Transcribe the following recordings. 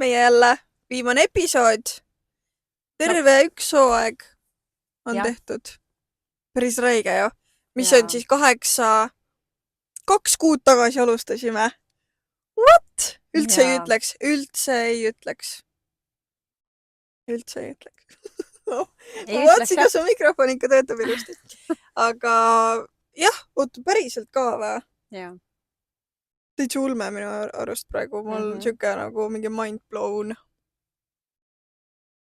meie jälle viimane episood. Terve üks hooaeg on tehtud. Päris räige ju. Mis on siis 2 kuud tagasi alustasime. What? Üldse ei ütleks. Ma vaatasin, kas su mikrofon ikka töötab ilusti. Aga jah, päriselt ka või? Jaa. Täitsa ulme minu arust praegu. Mul siuke nagu mingi mind blown.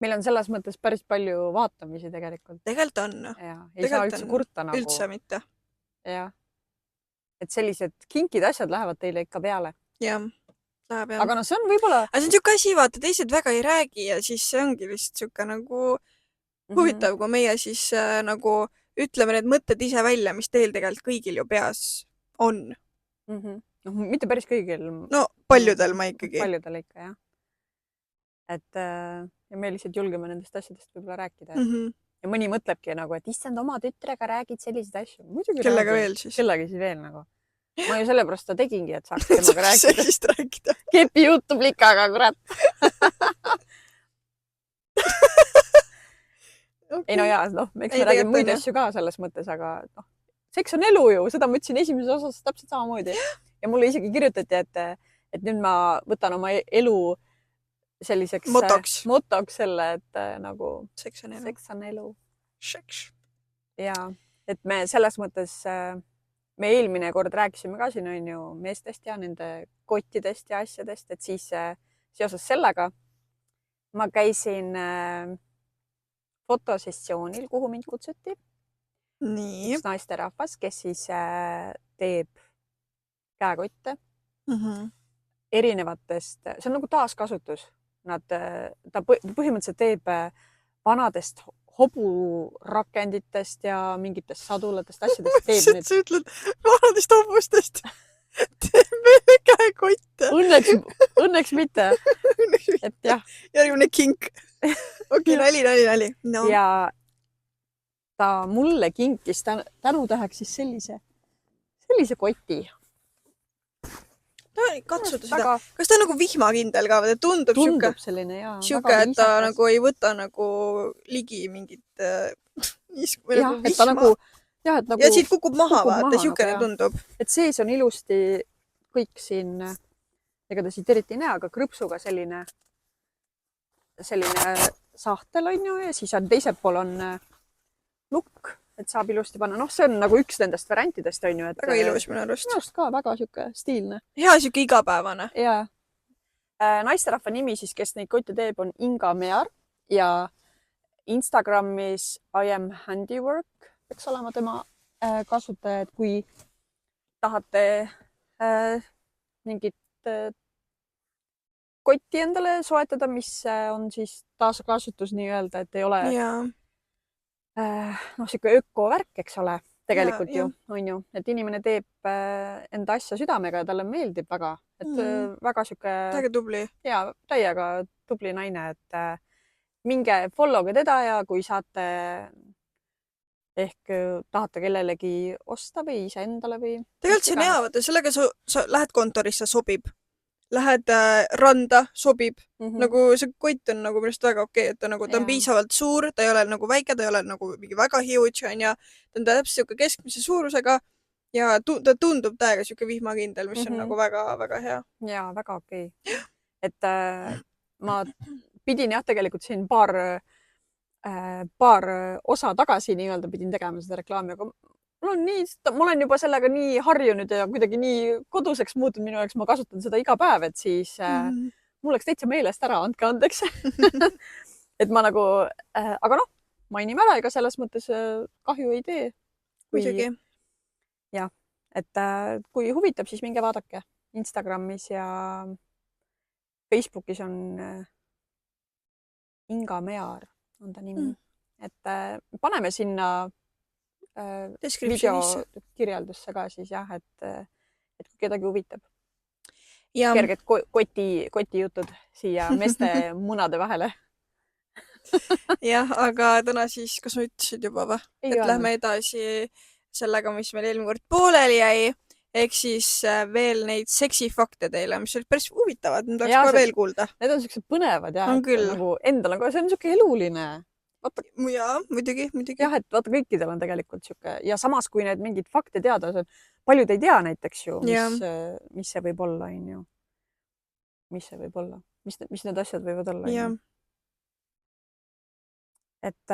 Meil on selles mõttes päris palju vaatamisi tegelikult. Tegelikult on. Ei saa üldse kurta nagu. Üldse mitte. Jah. Et sellised kinkid asjad lähevad teile ikka peale. Jah. Läheb jah. Aga no see on võib-olla... Aga see on siuke asi, vaata, teised väga ei räägi ja siis see ongi lihtsalt siuke nagu huvitav, kui meie siis nagu ütleme need mõtted ise välja, mis teil tegelikult kõigil ju peas on. No, mitte päris kõigil. No paljudel ma ikkagi. Paljudel ikka, jah. Et ja me lihtsalt julgeme nendest asjadest võib-olla rääkida. Ja mõni mõtlebki nagu, et issand, oma tütrega räägid selliseid asju. Muidugi kellega veel siis? Kellega siis veel nagu. Ma ju sellepärast ta tegingi, et saaks temaga rääkida. Kepi jutuplikaga, kurat. Ei no jaa, eks me räägime muid asju ka selles mõttes, aga seks on elu ju, seda ma ütlesin esimeses osas täpselt samamoodi. Ja mulle isegi kirjutati, et nüüd ma võtan oma elu selliseks motoks selle, et nagu seks on elu. Seks. Jaa, et me selles mõttes, me eelmine kord rääkisime ka siin on ju meestest ja nende kottidest ja asjadest, et siis seoses sellega ma käisin fotosessioonil, kuhu mind kutsuti. Nii. Üks naisterahvas, kes siis teeb käekotte erinevatest, see on nagu taaskasutus. Ta põhimõtteliselt teeb vanadest hoburakenditest ja mingitest sadulatest asjadest. Sa ütled vanadest hobustest. Teeb meile käekotte. Õnneks mitte. Et jah. Järgmine kink. Okei, nali. No. Ja ta mulle kinkis tänutäheks siis sellise koti. Katsuda seda. Kas ta on nagu vihmakindel ka? Tundub selline, jaa. Siuke, et ta nagu ei võta nagu ligi mingit niisku nagu vihma. Ja siit kukub maha, vaata, siukene tundub. Et sees on ilusti kõik siin, ega ta siit eriti ei näe, aga krõpsuga selline sahtel on ju ja siis on teisel pool on lukk. Et saab ilusti panna. See on nagu üks nendest variantidest on ju. Väga ilus minu arust. Minu arust ka väga siuke stiilne. Hea siuke igapäevane. Jaa. Naisterahva nimi siis, kes neid kotte teeb, on Inga Mear ja Instagramis I am handiwork peaks olema tema kasutaja, et kui tahate mingit kotti endale soetada, mis on siis taaskasutus nii-öelda, et ei ole siuke ökovärk, eks ole, tegelikult ju on ju, et inimene teeb enda asja südamega ja talle meeldib väga, et väga siuke täiega tubli. Ja täiega tubli naine, et minge followge teda ja kui saate ehk tahate kellelegi osta või ise endale või... Tegelikult see on hea, vaata, sellega sa lähed kontorisse, sobib. Lähed randa, sobib. Nagu see kott on nagu minust väga okei, et ta on piisavalt suur, ta ei ole nagu väike, ta ei ole nagu mingi väga huge, ta on täpselt siuke keskmise suurusega ja ta tundub täiega siuke vihmakindel, mis on nagu väga-väga hea. Jaa, väga okei. Et ma pidin jah tegelikult siin paar osa tagasi nii-öelda pidin tegema seda reklaami, aga ma olen juba sellega nii harjunud ja kuidagi nii koduseks muutunud minu jaoks, ma kasutan seda iga päev, et siis mul läks täitsa meelest ära, andke andeks. Et ma nagu, aga mainime ära, ega selles mõttes kahju ei tee. Muidugi. Jah, et kui huvitab, siis minge vaadake Instagramis ja Facebookis on Inga Mear on ta nimi. Et paneme sinna video kirjeldusse ka siis jah, et kui kedagi huvitab. Kerged koti jutud siia meeste munade vahele. Jah, aga täna siis, kas ma ütlesid juba või? Et lähme edasi sellega, mis meil eelmine kord pooleli jäi. ehk siis veel neid seksifakte teile, mis olid päris huvitavad, nüüd tahaks Jaa, kohe see- veel kuulda. Need on siuksed põnevad ja On et küll. nagu endal on ka, see on siuke eluline. Vaata, Jaa, muidugi. jah, et vaata kõikidel on tegelikult siuke ja samas kui need mingid fakte teada, paljud ei tea näiteks ju, Jah. mis see võib olla, onju. Mis see võib olla? Mis need asjad võivad olla? Jah. onju? Et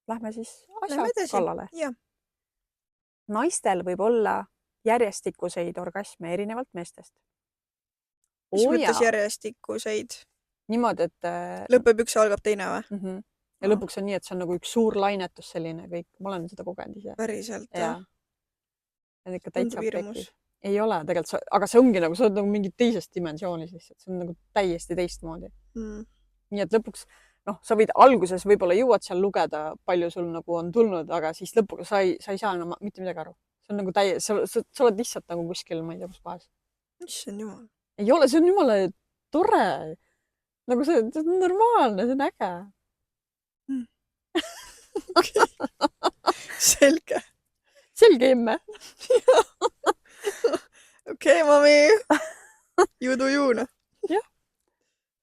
lähme siis asja Lähme edasi. kallale. Jah. Naistel võib olla järjestikuseid orgasme erinevalt meestest. Mis Oo mõttes jaa. järjestikuseid? Niimoodi, et Lõpeb üks ja algab teine või? ja lõpuks on nii, et see on nagu üks suur lainetus selline kõik. Ma olen seda kogenud ise. Päriselt, Ja. jah? See on ikka Tundub täitsa hirmus. pekis. Ei ole tegelikult, aga see ongi nagu, sa oled nagu mingi teises dimensioonis lihtsalt. See on nagu täiesti teistmoodi. Nii et lõpuks, noh, sa võid alguses võib-olla jõuad seal lugeda, palju sul nagu on tulnud, aga siis lõpuks sa ei saa enam mitte midagi aru. See on nagu sa oled lihtsalt nagu kuskil, ma ei tea, kus kohas. Issand jumal. Ei ole, see on jumala tore. Nagu see on normaalne, see on äge. Selge. Selge emme. Okei, mami. You do you, noh.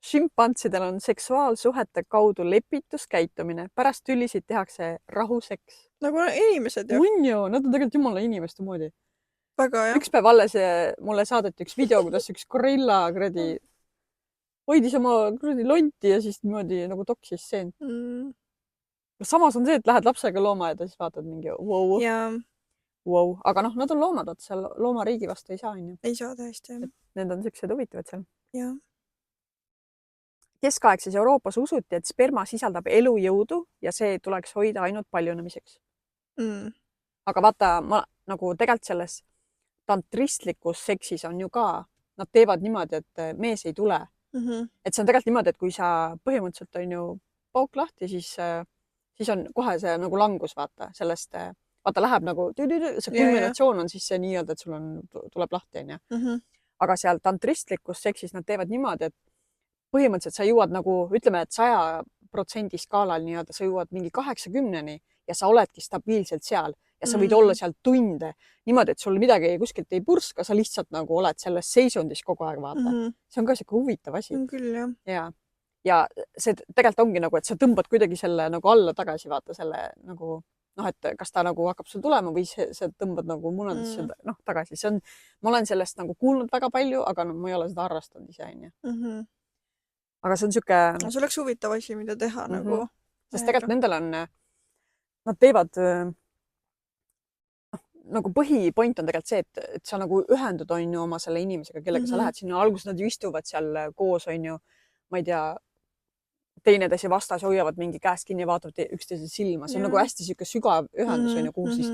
Šimpantsidel on seksuaalsuhete kaudu lepituskäitumine. Pärast tülisid tehakse rahuseks. Nagu inimesed ju. On ju, nad on tegelikult jumala inimeste moodi. Väga, jah. Üks päev alles mulle saadeti üks video, kuidas üks gorilla kuradi hoidis oma kuradi lonti ja siis niimoodi nagu toksis seent. Samas on see, et lähed lapsega loomaaeda, siis vaatad mingi wow. Wow. Aga noh, nad on loomad, et seal loomariigi vastu ei saa, onju. Ei saa tõesti, jah. Need on siuksed huvitavad seal. Jah. Keskaegses Euroopas usuti, et sperma sisaldab elujõudu ja see tuleks hoida ainult paljunemiseks. Aga vaata, ma nagu tegelikult selles tantristlikus seksis on ju ka, nad teevad niimoodi, et mees ei tule. Et see on tegelikult niimoodi, et kui sa põhimõtteliselt on ju pauk lahti, siis on kohe see nagu langus, vaata, sellest, vaata läheb nagu, see kulminatsioon on siis see nii-öelda, et sul tuleb lahti, onju. Aga seal tantristlikus seksis nad teevad niimoodi, et põhimõtteliselt sa jõuad nagu, ütleme, et 100% skaalal nii-öelda, sa jõuad mingi 80-ni ja sa oledki stabiilselt seal ja sa võid olla seal tunde niimoodi, et sul midagi kuskilt ei purska, sa lihtsalt nagu oled selles seisundis kogu aeg, vaata. See on ka siuke huvitav asi. On küll, jah. Ja see tegelikult ongi nagu, et sa tõmbad kuidagi selle nagu alla tagasi, vaata selle nagu, noh, et kas ta nagu hakkab sul tulema või sa tõmbad nagu munadesse tagasi. See on, ma olen sellest nagu kuulnud väga palju, aga no, ma ei ole seda harrastanud ise, onju. Aga see on siuke... See oleks huvitav asi, mida teha nagu. Sest tegelikult nendel on, nad teevad, nagu põhipoint on tegelikult see, et sa nagu ühendud on ju oma selle inimesega, kellega sa lähed sinna. Alguses nad ju istuvad seal koos, on ju, ma ei tea, teineteise vastas hoiavad mingi käest kinni ja vaatavad üksteise silma. See on nagu hästi siuke sügav ühendus, on ju, kuhu siis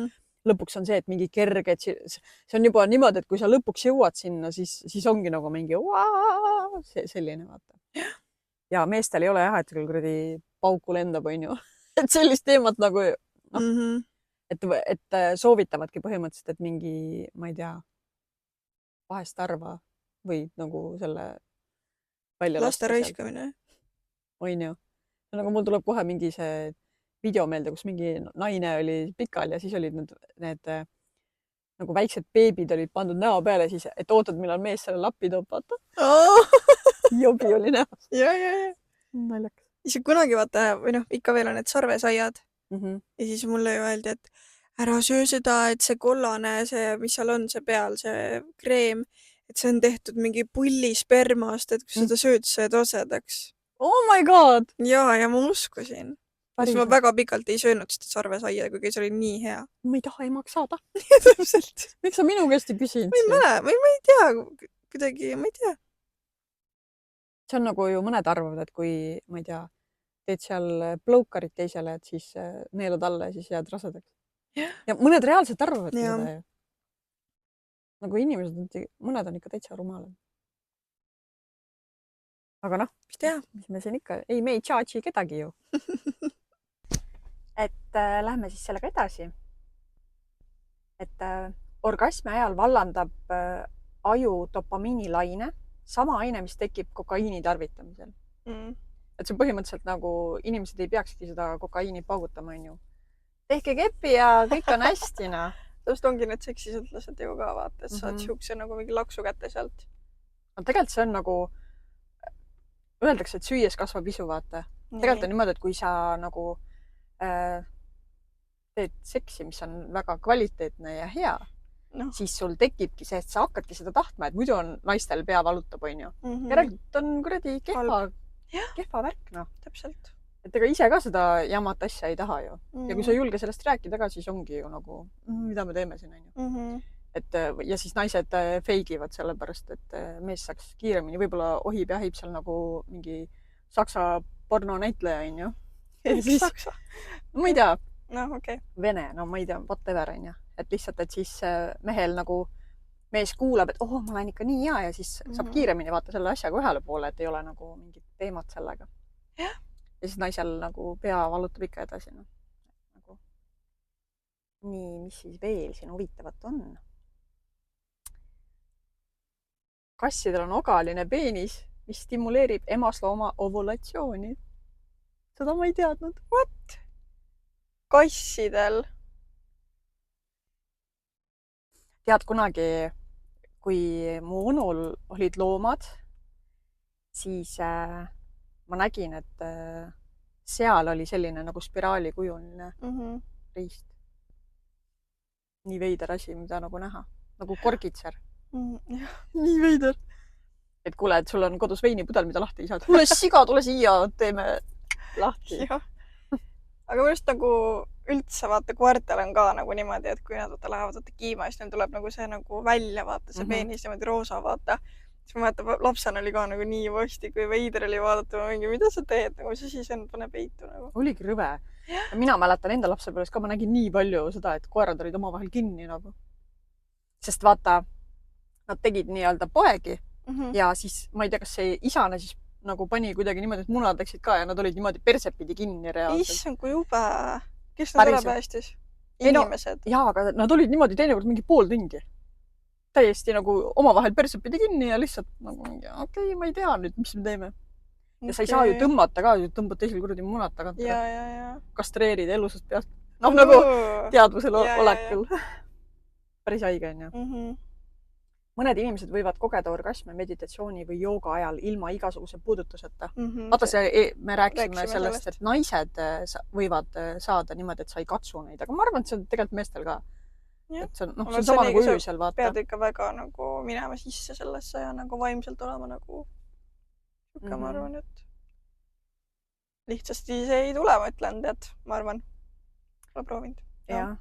lõpuks on see, et mingi kerge, see on juba niimoodi, et kui sa lõpuks jõuad sinna, siis ongi nagu mingi selline, vaata. Ja meestel ei ole jah, et küll kuradi pauku lendab, on ju. Et sellist teemat nagu, et soovitavadki põhimõtteliselt, et mingi, ma ei tea, vahest arva või nagu selle välja laste raiskamine. On ju. Nagu mul tuleb kohe mingi see video meelde, kus mingi naine oli pikal ja siis olid need nagu väiksed beebid olid pandud näo peale siis, et ootad, millal mees selle lappi toob, vaata. Jobi oli näos. Ja. Naljakas. Siis kunagi vaata, või noh, ikka veel on need sarvesaiad. Ja siis mulle ju öeldi, et ära söö seda, et see kollane, see, mis seal on, see peal, see kreem, et see on tehtud mingi pulli spermast, et kui seda sööd, see tosedaks. Oh my god! Ja ma uskusin. Siis ma väga pikalt ei söönud seda sarvesaia, kuigi see oli nii hea. Ma ei taha emaks saada. Täpselt. Miks sa minu käest ei küsinud? Ma ei tea, kuidagi, ma ei tea. See on nagu ju mõned arvavad, et kui, ma ei tea, teed seal blowkarit teisele, et siis neelad alla ja siis jääd rasedaks. Ja mõned reaalselt arvavad seda ju. Nagu inimesed, mõned on ikka täitsa rumalad. Aga noh, mis me siin ikka, ei, me ei tšaatši kedagi ju. Et lähme siis sellega edasi. Et orgasmi ajal vallandab aju dopamiinilaine, sama aine, mis tekib kokaiini tarvitamisel. Et see põhimõtteliselt nagu inimesed ei peakski seda kokaiini paugutama, on ju. Tehke kepi ja kõik on hästi, noh. Täpselt ongi need seksisõltlased ju ka vaata, et saad siukse nagu mingi laksu kätte sealt. No tegelikult see on nagu, öeldakse, et süües kasvab isu, vaata. Tegelikult on niimoodi, et kui sa nagu teed seksi, mis on väga kvaliteetne ja hea, siis sul tekibki see, et sa hakkadki seda tahtma, et muidu on naistel pea valutab, on ju. Järelikult on kuradi kehva värk, noh. Täpselt. Et ega ise ka seda jamat asja ei taha ju. Ja kui sa ei julge sellest rääkida ka, siis ongi ju nagu, mida me teeme siin, on ju. Et, ja siis naised feigivad sellepärast, et mees saaks kiiremini, võib-olla ohib seal nagu mingi saksa porno näitleja, on ju. Saksa? No ma ei tea. No, okei. Vene, no ma ei tea, whatever, on ju. Et lihtsalt, et siis mehel nagu mees kuulab, et ma olen ikka nii hea ja siis saab kiiremini vaata selle asjaga ühele poole, et ei ole nagu mingit teemat sellega. Ja siis naisel nagu pea valutab ikka edasi. No. Nagu. Nii, mis siis veel siin huvitavat on? Kassidel on ogaline peenis, mis stimuleerib emaslooma ovulatsiooni. Seda ma ei teadnud. What? Kassidel? Tead kunagi, kui mu onul olid loomad, siis ma nägin, et seal oli selline nagu spiraalikujuline riist. Nii veider asi, mida nagu näha. Nagu korgitser. Nii veider. Et kuule, et sul on kodus veinipudel, mida lahti ei saad. Kuule, siga, tule siia, teeme lahti. Aga mõnest nagu üldse vaata koertel on ka nagu niimoodi, et kui nad lähevad kiima, siis neil tuleb nagu see nagu välja vaata, see peenis niimoodi roosa vaata. Siis ma mäletan, lapsena oli ka nagu nii vosti, kui veider oli vaadata mingi, mida sa teed, nagu see siis paneb peitu nagu. Oligi rõve. Mina mäletan enda lapsepõlves ka, ma nägin nii palju seda, et koerad olid omavahel kinni nagu. Sest vaata, nad tegid nii-öelda poegi ja siis ma ei tea, kas see isane siis nagu pani kuidagi niimoodi, et munad läksid ka ja nad olid niimoodi persepidi kinni reaalselt. Issand, kui jube. Kes nad ära päästis? Inimesed? Jaa, aga nad olid niimoodi teinekord mingi pool tundi. Täiesti nagu omavahel persepidi kinni ja lihtsalt nagu mingi, okei, ma ei tea nüüd, mis me teeme. Ja sa ei saa ju tõmmata ka, tõmbad teisel kuradi munad tagant. Kastreerid elusast peast. Noh, nagu teadvusel olekul. Päris haige on ju. Mõned inimesed võivad kogeda orgasme meditatsiooni või jooga ajal ilma igasuguse puudutuseta. Vaata, me rääkisime sellest, et naised võivad saada niimoodi, et sa ei katsu neid, aga ma arvan, et see on tegelikult meestel ka. Et see on sama nagu öösel, vaata. Pead ikka väga nagu minema sisse sellesse ja nagu vaimselt olema nagu ma arvan, et lihtsasti see ei tule, ma ütlen, tead, ma arvan. Olen proovinud. Jah.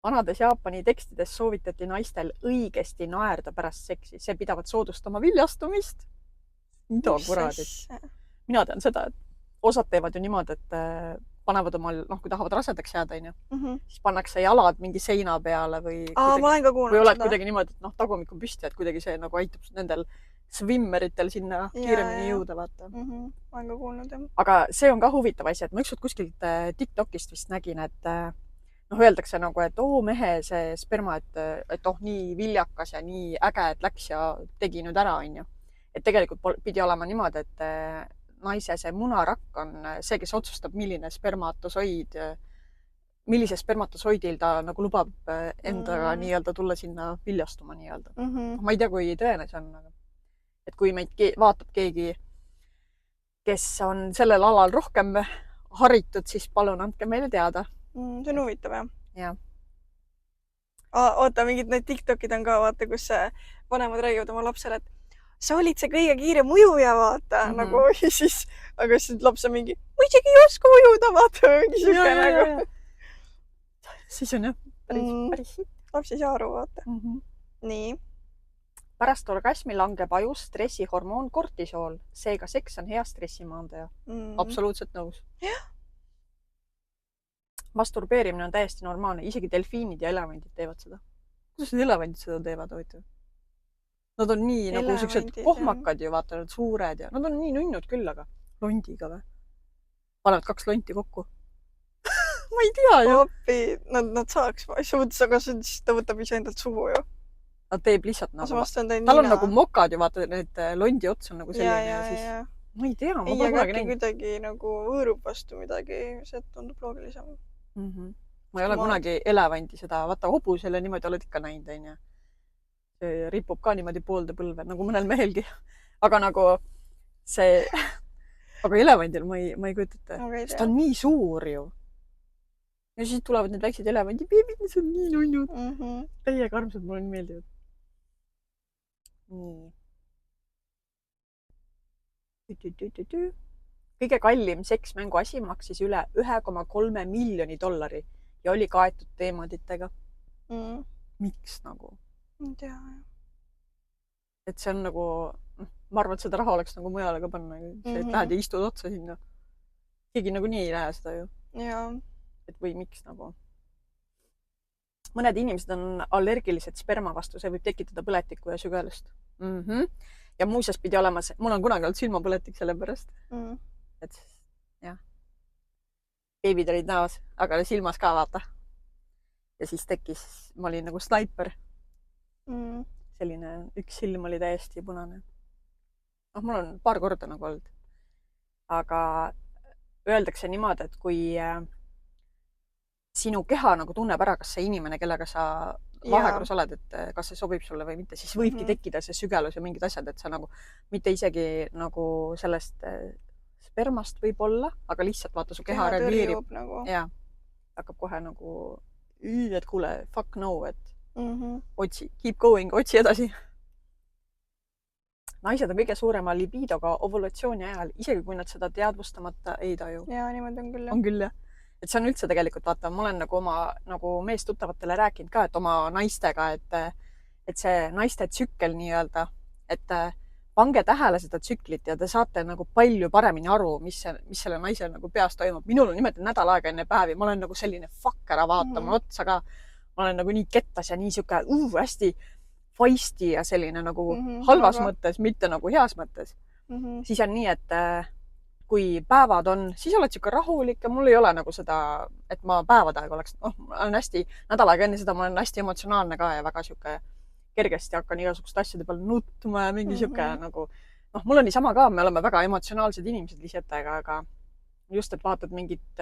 Vanades Jaapani tekstides soovitati naistel õigesti naerda pärast seksi. See pidavat soodustama viljastumist. Mida kuradit? Mina tean seda, et osad teevad ju niimoodi, et panevad omal, kui tahavad rasedaks jääda, siis pannakse jalad mingi seina peale või oled kuidagi niimoodi, et tagumik on püsti, et kuidagi see nagu aitab nendel swimmeritel sinna kiiremini jõuda, vaata. Ma olen ka kuulnud, jah. Aga see on ka huvitav asi, et ma ükskord kuskilt TikTokist vist nägin, et öeldakse nagu, et mehe see sperma, et nii viljakas ja nii äge, et läks ja tegi nüüd ära, on ju. Et tegelikult pidi olema niimoodi, et naise see munarakk on see, kes otsustab, millise spermatosoidil ta nagu lubab endaga nii-öelda tulla sinna viljastuma nii-öelda. Ma ei tea, kui tõene see on, aga et kui meid vaatab keegi, kes on sellel alal rohkem haritud, siis palun andke meile teada. See on huvitav, jah. Jah. Oota, mingid need TikTokid on ka, vaata, kus vanemad räägivad oma lapsele, et sa olid see kõige kiire mõjuja, vaata, nagu siis, aga siis laps on mingi, ma isegi ei oska mõjuda, vaata, mingi siuke nagu. Siis on jah, päris siit. Laps ei saa aru, vaata. Nii. Pärast orgasmi langeb ajus stressihormoon kortisool, seega seks on hea stressimaandaja. Absoluutselt nõus. Jah. Masturbeerimine on täiesti normaalne, isegi delfiinid ja elevandid teevad seda. Kuidas need elevandid seda teevad, huvitav? Nad on nii nagu sellised kohmakad ju, vaata, nad suured ja nad on nii nunnud küll, aga londiga või? Panevad 2 lonti kokku. Ma ei tea ju. Appi, nad saaks, ma ei mõttes, aga ta võtab ise endalt suhu ju. Ta teeb lihtsalt nagu, tal on nagu mokad ju, vaata, need londi ots on nagu selline ja siis ma ei tea, ma pole kunagi näinud. Kuidagi nagu võõrub vastu midagi, see tundub loogilisem. ma ei ole kunagi elevandi seda, vaata hobusele niimoodi oled ikka näinud, onju. See ripub ka niimoodi poolde põlve, nagu mõnel mehelgi. Aga nagu see, aga elevandil ma ei kujuta ette. Sest ta on nii suur ju. Ja siis tulevad need väiksed elevandibeebid, mis on nii nunnud. Täiega armsad, mulle nii meeldivad. Nii. Kõige kallim seksmängu asi maksis üle 1,3 miljoni $, ja oli kaetud teemaditega. Miks nagu? Ei tea. Et see on nagu, ma arvan, et seda raha oleks nagu mujale ka panna. See, et lähed ja istud otsa sinna. Keegi nagu nii ei lähe seda ju. Jaa. Et või miks nagu. Mõned inimesed on allergilised sperma vastu, see võib tekitada põletikku ja sügelust. Ja muuseas pidi olema see, mul on kunagi olnud silmapõletik selle pärast. Et jah. Beebid olid näos, aga silmas ka vaata. Ja siis tekkis, ma olin nagu snaiper. Selline, üks silm oli täiesti punane. Mul on paar korda nagu olnud. Aga öeldakse niimoodi, et kui sinu keha nagu tunneb ära, kas see inimene, kellega sa vahekorras oled, et kas see sobib sulle või mitte, siis võibki tekkida see sügelus ja mingid asjad, et sa nagu mitte isegi nagu sellest spermast võib olla, aga lihtsalt vaata su keha reageerib. Nagu. Ja, hakkab kohe nagu, et kuule, fuck no, et otsi, keep going, otsi edasi. Naised on kõige suurema libidoga ovulatsiooni ajal, isegi kui nad seda teadvustamata ei taju. Jaa, niimoodi on küll. On küll, jah. Et see on üldse tegelikult, vaata, ma olen nagu oma nagu meestuttavatele rääkinud ka, et oma naistega, et see naiste tsükkel nii-öelda, et pange tähele seda tsüklit ja te saate nagu palju paremini aru, mis selle naise nagu peas toimub. Minul on nimelt nädal aega enne päevi, ma olen nagu selline fuck ära vaatama otsa ka. Ma olen nagu nii kettas ja nii siuke hästi feisty ja selline nagu halvas mõttes, mitte nagu heas mõttes. Siis on nii, et kui päevad on, siis oled siuke rahulik ja mul ei ole nagu seda, et ma päevade aega oleks, ma olen hästi, nädal aega enne seda ma olen hästi emotsionaalne ka ja väga siuke kergesti hakkan igasuguste asjade peal nutma ja mingi siuke nagu, mul on niisama ka, me oleme väga emotsionaalsed inimesed Lisetega, aga just, et vaatad mingit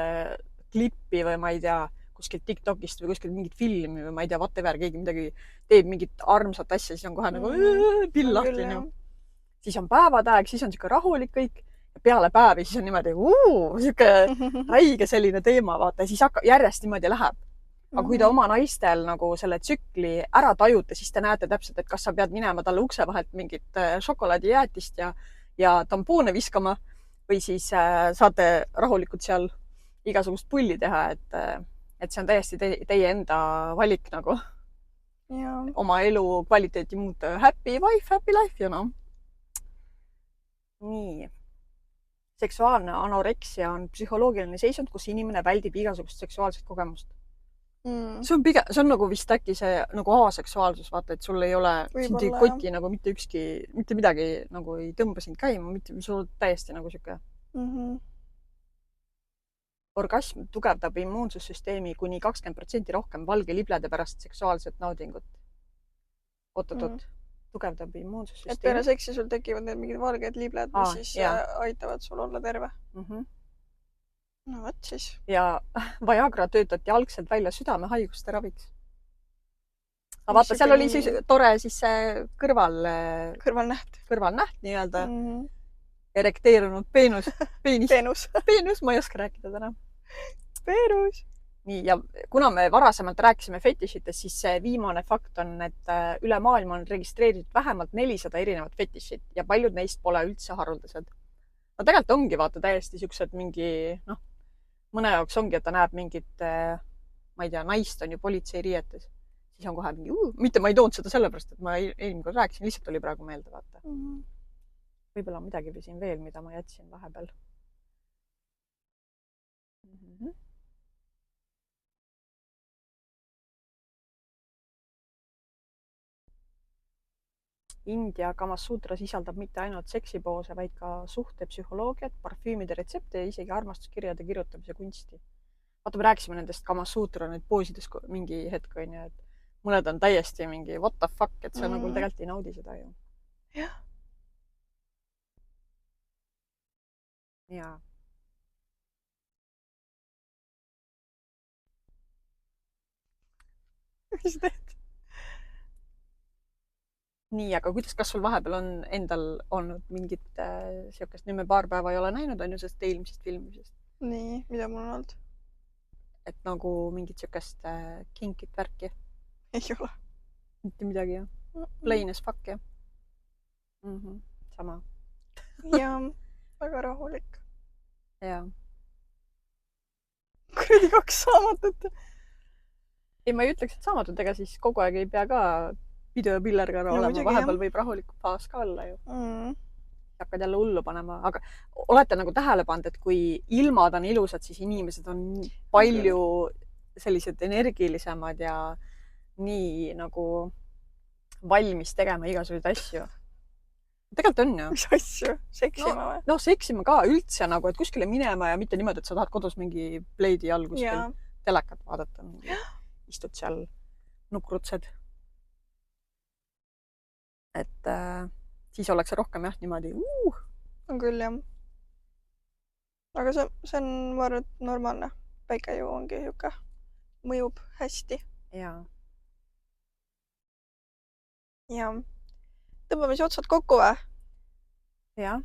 klippi või ma ei tea, kuskilt TikTokist või kuskilt mingit filmi või ma ei tea, whatever, keegi midagi teeb mingit armsat asja, siis on kohe nagu pill lahti. Siis on päevade aeg, siis on siuke rahulik kõik. Peale päevi siis on niimoodi siuke räige selline teema, vaata, ja siis järjest niimoodi läheb. Aga kui te oma naistel nagu selle tsükli ära tajute, siis te näete täpselt, et kas sa pead minema talle ukse vahelt mingit šokolaadijäätist ja tampoone viskama või siis saate rahulikult seal igasugust pulli teha, et see on täiesti teie enda valik nagu oma elu kvaliteeti muuta. Happy wife, happy life, you know. Nii. Seksuaalne anoreksia on psühholoogiline seisund, kus inimene väldib igasugust seksuaalset kogemust. See on nagu vist äkki see nagu aseksuaalsus, vaata, et sul ei ole, sind ei koti nagu mitte midagi nagu ei tõmba sind käima, sul on täiesti nagu siuke. Orgasm tugevdab immuunsussüsteemi kuni 20% rohkem valge liblede pärast seksuaalset naudingut. Oot. Tugevdab immuunsussüsteemi. Et peale seksi sul tekivad need mingid valged libled, mis siis aitavad sul olla terve. No võt siis. Ja Viagra töötati algselt välja südamehaiguste raviks. Aga vaata, seal oli siis tore siis see kõrvalnäht nii-öelda. Erekteerunud peenus. Peenus, ma ei oska rääkida täna. Peenus. Nii, ja kuna me varasemalt rääkisime fetišitest, siis see viimane fakt on, et üle maailma on registreeritud vähemalt 400 erinevat fetišit ja paljud neist pole üldse haruldased. No tegelikult ongi, vaata, täiesti siuksed mingi, mõne jaoks ongi, et ta näeb mingit, ma ei tea, naist on ju politseiriietes. Siis on kohe mingi, mitte ma ei toonud seda sellepärast, et ma eelmine kord rääkisin, lihtsalt oli praegu meelde, vaata. Võib-olla midagi või siin veel, mida ma jätsin vahepeal. India Kamasutra sisaldab mitte ainult seksipoose, vaid ka suhtepsühholoogiat, parfüümide retsepte ja isegi armastuskirjade kirjutamise kunsti. Vaata, me rääkisime nendest Kamasutra nüüd poosides mingi hetk, et mõned on täiesti mingi what the fuck, et see nagu tegelikult ei naudi seda ju. Jah. Jaa. mis teed? Nii, aga kas sul vahepeal on endal olnud mingit siukest, nüüd me paar päeva ei ole näinud, on ju, sest eelmisest filmimisest. Nii, mida mul on olnud? Et nagu mingit siukest kinkit värki. Ei ole. Mitte midagi, jah? Plain as fuck, jah? Sama. Jaa, väga rahulik. Jaa. Kuradi 2 saamatut. Ei, ma ei ütleks, et saamatut, ega siis kogu aeg ei pea ka pidu ja pillerga olema. Vahepeal võib rahulik faas ka olla ju. Hakkad jälle hullu panema, aga olete nagu tähele pannud, et kui ilmad on ilusad, siis inimesed on palju sellised energilisemad ja nii nagu valmis tegema igasuguseid asju. Tegelikult on ju. Mis asju? Seksima või? No seksima ka üldse nagu, et kuskile minema ja mitte niimoodi, et sa tahad kodus mingi pleidi all kuskil telekat vaadata. Istud seal nukrutsed. Et siis oleks rohkem jah niimoodi. On küll jah. Aga see on, ma arvan, et normaalne. Päike ju ongi juhke. Mõjub hästi. Jaa. Ja. Tõmbame siis otsad kokku või? Jah.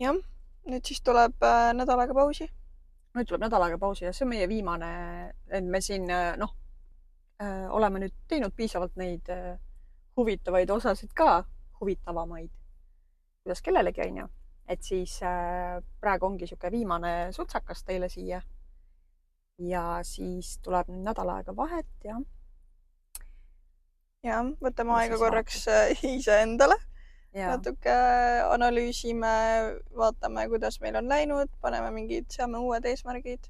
Jah. Nüüd siis tuleb nädal aega pausi. Nüüd tuleb nädal aega pausi ja see on meie viimane, et me siin oleme nüüd teinud piisavalt neid huvitavaid osasid ka, huvitavamaid, kuidas kellelegi on ju. Et siis praegu ongi siuke viimane sutsakas teile siia. Ja siis tuleb nüüd nädal aega vahet ja ja, võtame aega korraks ise endale. Natuke analüüsime, vaatame, kuidas meil on läinud, paneme mingid, seame uued eesmärgid.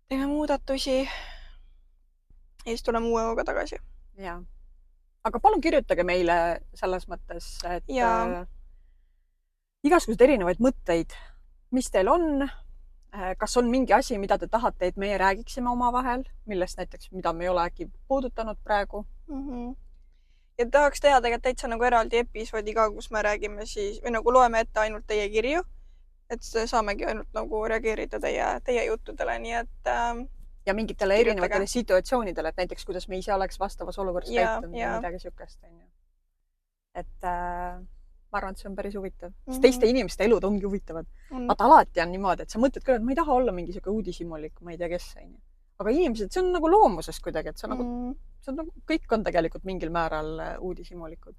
Teeme muudatusi. Ja siis tuleme uue hooga tagasi. Ja. Aga palun kirjutage meile selles mõttes, et igasugused erinevaid mõtteid, mis teil on, kas on mingi asi, mida te tahate, et meie räägiksime omavahel, millest näiteks, mida me ei ole äkki puudutanud praegu. Ja tahaks teha tegelikult täitsa nagu eraldi episoodi ka, kus me räägime siis, või nagu loeme ette ainult teie kirju, et saamegi ainult nagu reageerida teie juttudele, nii et ja mingitele erinevatele situatsioonidele, et näiteks kuidas me ise oleks vastavas olukorras käitunud ja midagi siukest. Et ma arvan, et see on päris huvitav. Sest teiste inimeste elud ongi huvitavad. Vaata, alati on niimoodi, et sa mõtled küll, et ma ei taha olla mingi siuke uudishimulik, ma ei tea, kes on. Aga inimesed, see on nagu loomuses kuidagi, et see on nagu, kõik on tegelikult mingil määral uudishimulikud.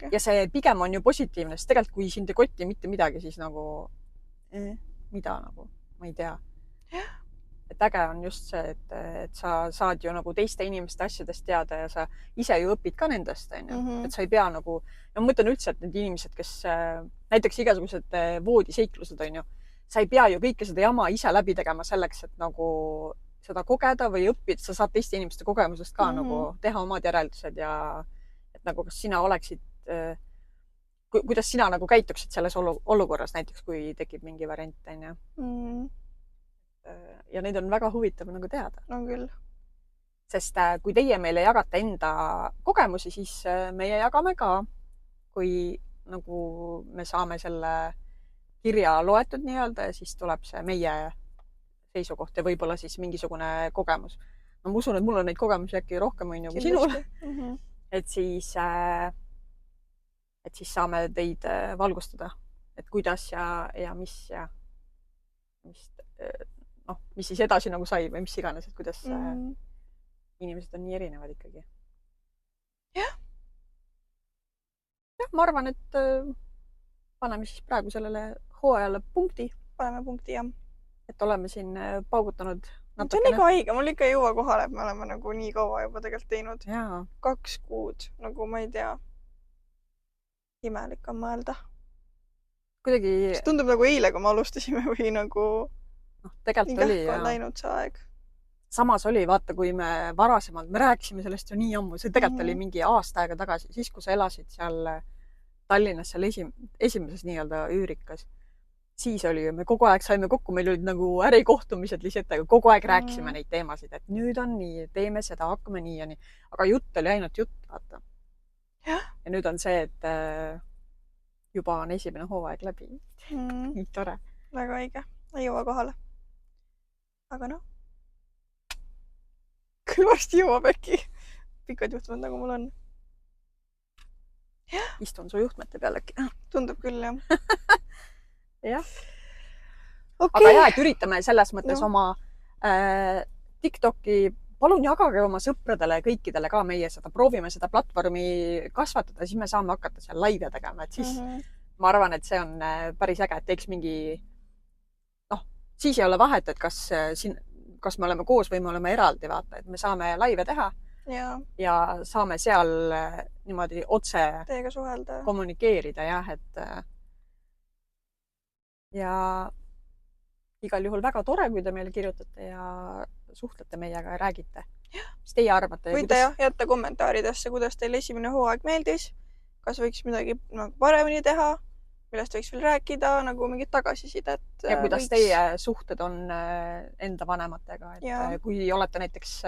Ja see pigem on ju positiivne, sest tegelikult kui sind ei kotti mitte midagi, siis nagu, mida nagu, ma ei tea. Et äge on just see, et sa saad ju nagu teiste inimeste asjadest teada ja sa ise ju õpid ka nendest, et sa ei pea nagu, ja ma mõtlen üldse, et need inimesed, kes näiteks igasugused voodiseiklused on ju, sa ei pea ju kõike seda jama ise läbi tegema selleks, et nagu seda kogeda või õppida, sa saad teiste inimeste kogemusest ka nagu teha omad järeldused ja et nagu kas sina oleksid, kuidas sina nagu käituksid selles olukorras näiteks, kui tekib mingi variant, on ju. Ja neid on väga huvitav nagu teada. On küll. Sest kui teie meile jagate enda kogemusi, siis meie jagame ka, kui nagu me saame selle kirja loetud nii-öelda ja siis tuleb see meie seisukoht ja võib-olla siis mingisugune kogemus. No ma usun, et mul on neid kogemusi äkki rohkem on ju kui sinul. Et siis saame teid valgustada, et kuidas ja mis ja mis siis edasi nagu sai või mis iganes, et kuidas inimesed on nii erinevad ikkagi. Jah. Jah, ma arvan, et paneme siis praegu sellele hooajale punkti. Paneme punkti, jah. Et oleme siin paugutanud natukene. See on ikka haige, mul ikka ei jõua kohale, et me oleme nagu nii kaua juba tegelikult teinud. 2 kuud, nagu ma ei tea. Imelik on mõelda. Kuidagi... See tundub nagu eile, kui me alustasime või nagu... tegelikult oli ja läinud see aeg. Samas oli, vaata, kui me varasemalt, me rääkisime sellest ju nii ammu, see tegelikult oli mingi aasta aega tagasi, siis kui sa elasid seal Tallinnas seal esimeses nii-öelda üürikas, siis oli ju, me kogu aeg saime kokku, meil olid nagu ärikohtumised lihtsalt, aga kogu aeg rääkisime neid teemasid, et nüüd on nii, teeme seda, hakkame nii ja nii. Aga jutt oli ainult jutt, vaata. Ja nüüd on see, et juba on esimene hooaeg läbi. Nii tore. Väga õige. Ei jõua kohale. Aga noh. küll varsti jõuab äkki. Pikad juhtmed nagu mul on. Istun su juhtmete peal äkki. Tundub küll, jah. Jah. Okay. Aga jah, et üritame selles mõttes No. oma TikToki, palun jagage oma sõpradele ja kõikidele ka meie seda, proovime seda platvormi kasvatada, siis me saame hakata seal laive tegema, et siis ma arvan, et see on päris äge, et teeks mingi, siis ei ole vahet, et kas me oleme koos või me oleme eraldi, vaata, et me saame laive teha ja saame seal niimoodi otse teiega suhelda. Kommunikeerida, jah, et ja igal juhul väga tore, kui te meile kirjutate ja suhtlete meiega ja räägite. Mis teie arvate? Võite jätta kommentaaridesse, kuidas teil esimene hooaeg meeldis, kas võiks midagi paremini teha, millest võiks veel rääkida, nagu mingit tagasisidet. Ja kuidas teie suhted on enda vanematega, et kui olete näiteks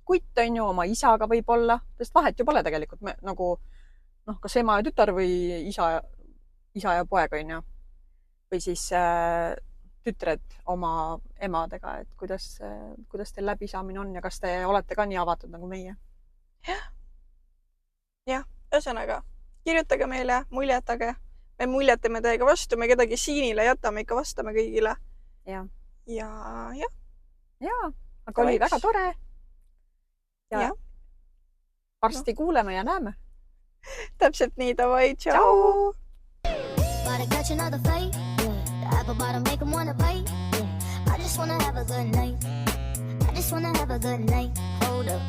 kutt, on ju, oma isaga võib-olla, sest vahet ju pole tegelikult nagu, kas ema ja tütar või isa ja poeg, on ju. Või siis tütred oma emadega, et kuidas teil läbisaamine on ja kas te olete ka nii avatud nagu meie? Jah, ühesõnaga, kirjutage meile, muljetage. Me muljetame teiega vastu, me kedagi siinile jätame, ikka vastame kõigile. Ja, aga oli väga tore. Ja varsti kuuleme ja näeme. Täpselt nii, davai, tšau! Gotta catch another fight. The apple bottom make him wanna bite. I just wanna have a good night. I just wanna have a good night. Hold up.